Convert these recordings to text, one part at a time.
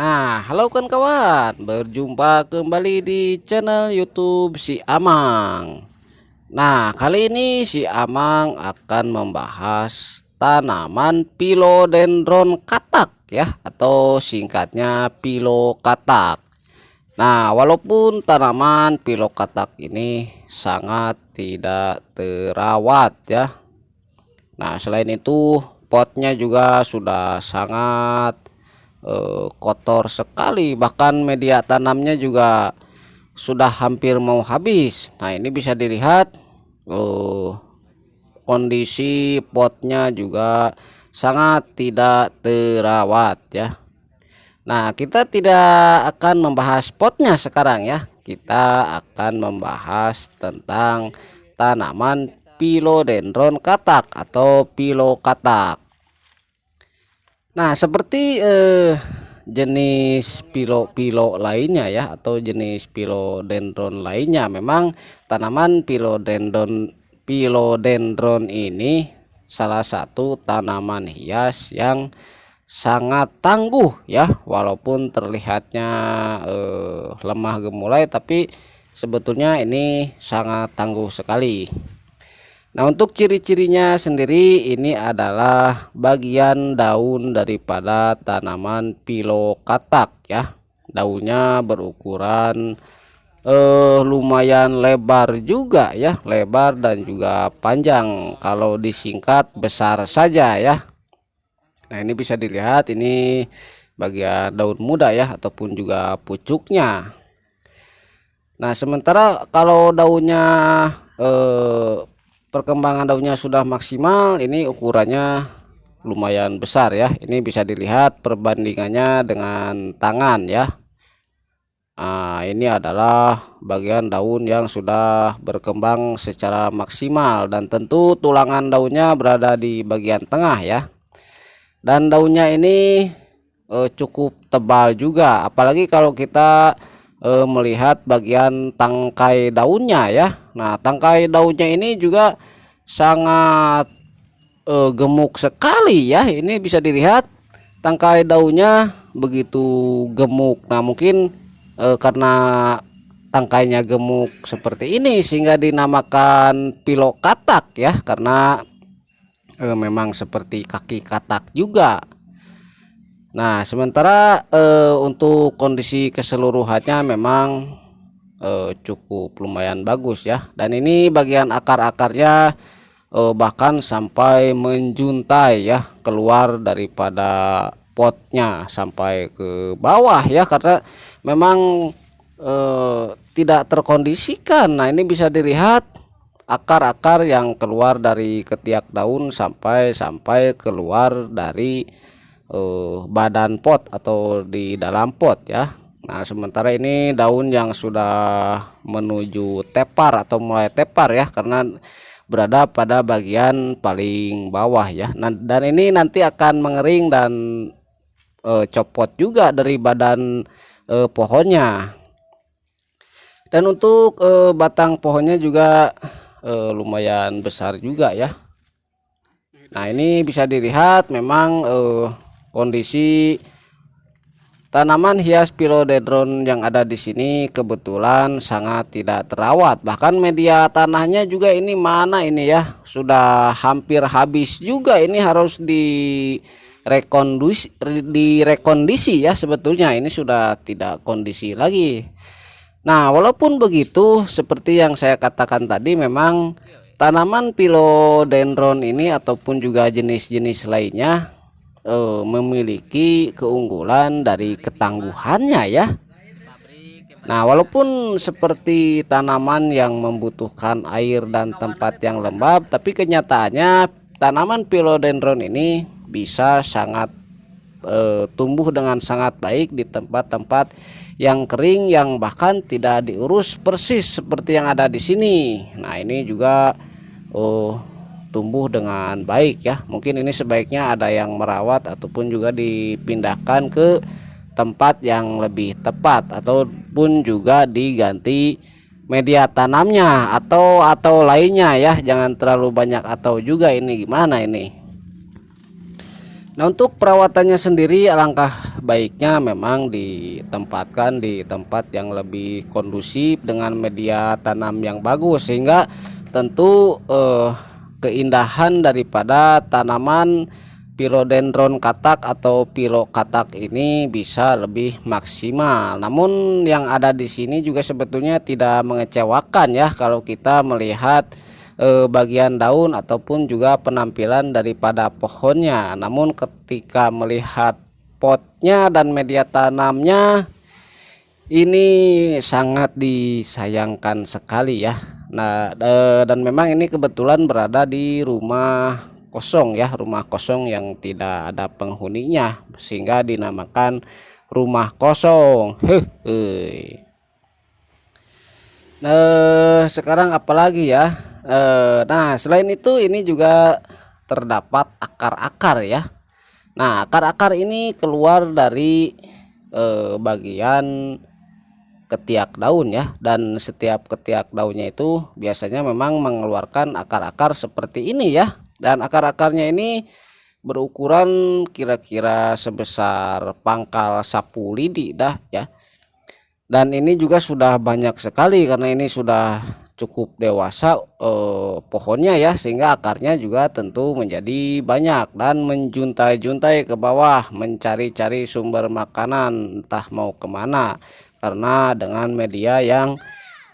Nah, halo kawan-kawan, berjumpa kembali di channel YouTube si Amang. Nah, kali ini si Amang akan membahas tanaman philodendron katak ya, atau singkatnya pilokatak. Nah, walaupun tanaman pilokatak ini sangat tidak terawat ya. Nah, selain itu potnya juga sudah sangat kotor sekali, bahkan media tanamnya juga sudah hampir mau habis. Nah, ini bisa dilihat kondisi potnya juga sangat tidak terawat ya. Nah, kita tidak akan membahas potnya sekarang ya. Kita akan membahas tentang tanaman philodendron katak atau pilokatak. Nah, seperti jenis pilo lainnya ya, atau jenis philodendron lainnya, memang tanaman philodendron ini salah satu tanaman hias yang sangat tangguh ya, walaupun terlihatnya lemah gemulai, tapi sebetulnya ini sangat tangguh sekali. Nah, untuk ciri-cirinya sendiri, ini adalah bagian daun daripada tanaman pilokatak ya. Daunnya berukuran lumayan lebar juga ya, lebar dan juga panjang. Kalau disingkat besar saja ya. Nah, ini bisa dilihat, ini bagian daun muda ya, ataupun juga pucuknya. Nah, sementara kalau daunnya perkembangan daunnya sudah maksimal, ini ukurannya lumayan besar ya. Ini bisa dilihat perbandingannya dengan tangan ya. Nah, ini adalah bagian daun yang sudah berkembang secara maksimal, dan tentu tulangan daunnya berada di bagian tengah ya. Dan daunnya ini cukup tebal juga, apalagi kalau kita melihat bagian tangkai daunnya ya. Nah, tangkai daunnya ini juga sangat gemuk sekali ya. Ini bisa dilihat tangkai daunnya begitu gemuk. Nah, mungkin karena tangkainya gemuk seperti ini sehingga dinamakan pilokatak ya, karena memang seperti kaki katak juga. Nah, sementara untuk kondisi keseluruhannya memang cukup lumayan bagus ya. Dan ini bagian akar-akarnya bahkan sampai menjuntai ya, keluar daripada potnya sampai ke bawah ya, karena memang tidak terkondisikan. Nah, ini bisa dilihat akar-akar yang keluar dari ketiak daun sampai keluar dari badan pot atau di dalam pot ya. Nah, sementara ini daun yang sudah menuju tepar atau mulai tepar ya, karena berada pada bagian paling bawah ya. Nah, dan ini nanti akan mengering dan copot juga dari badan pohonnya. Dan untuk batang pohonnya juga lumayan besar juga ya. Nah, ini bisa dilihat memang kondisi tanaman hias philodendron yang ada di sini kebetulan sangat tidak terawat. Bahkan media tanahnya juga ini mana ini ya, sudah hampir habis juga. Ini harus direkondisi ya, sebetulnya ini sudah tidak kondisi lagi. Nah, walaupun begitu, seperti yang saya katakan tadi, memang tanaman philodendron ini ataupun juga jenis-jenis lainnya memiliki keunggulan dari ketangguhannya ya. Nah, walaupun seperti tanaman yang membutuhkan air dan tempat yang lembab, tapi kenyataannya tanaman philodendron ini bisa sangat tumbuh dengan sangat baik di tempat-tempat yang kering, yang bahkan tidak diurus persis seperti yang ada di sini. Nah, ini juga tumbuh dengan baik ya. Mungkin ini sebaiknya ada yang merawat ataupun juga dipindahkan ke tempat yang lebih tepat, ataupun juga diganti media tanamnya atau lainnya ya. Jangan terlalu banyak atau juga, ini gimana ini. Nah, untuk perawatannya sendiri alangkah baiknya memang ditempatkan di tempat yang lebih kondusif dengan media tanam yang bagus, sehingga tentu keindahan daripada tanaman Philodendron katak atau Philo katak ini bisa lebih maksimal. Namun yang ada di sini juga sebetulnya tidak mengecewakan ya kalau kita melihat bagian daun ataupun juga penampilan daripada pohonnya. Namun ketika melihat potnya dan media tanamnya, ini sangat disayangkan sekali ya. Nah, dan memang ini kebetulan berada di rumah kosong ya, rumah kosong yang tidak ada penghuninya, sehingga dinamakan rumah kosong. Nah, sekarang apalagi ya? Nah, selain itu ini juga terdapat akar-akar ya. Nah, akar-akar ini keluar dari bagian ketiak daun ya, dan setiap ketiak daunnya itu biasanya memang mengeluarkan akar-akar seperti ini ya, dan akar-akarnya ini berukuran kira-kira sebesar pangkal sapu lidi dah ya. Dan ini juga sudah banyak sekali karena ini sudah cukup dewasa pohonnya ya, sehingga akarnya juga tentu menjadi banyak dan menjuntai-juntai ke bawah mencari-cari sumber makanan entah mau kemana, karena dengan media yang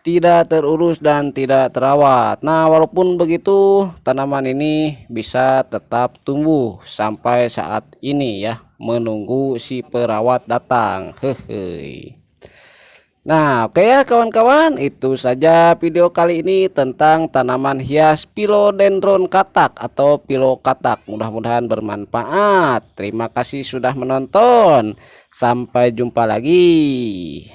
tidak terurus dan tidak terawat. Nah, walaupun begitu tanaman ini bisa tetap tumbuh sampai saat ini ya, menunggu si perawat datang. Hehe. Nah, oke ya kawan-kawan, itu saja video kali ini tentang tanaman hias Philodendron katak atau Philo katak. Mudah-mudahan bermanfaat. Terima kasih sudah menonton. Sampai jumpa lagi.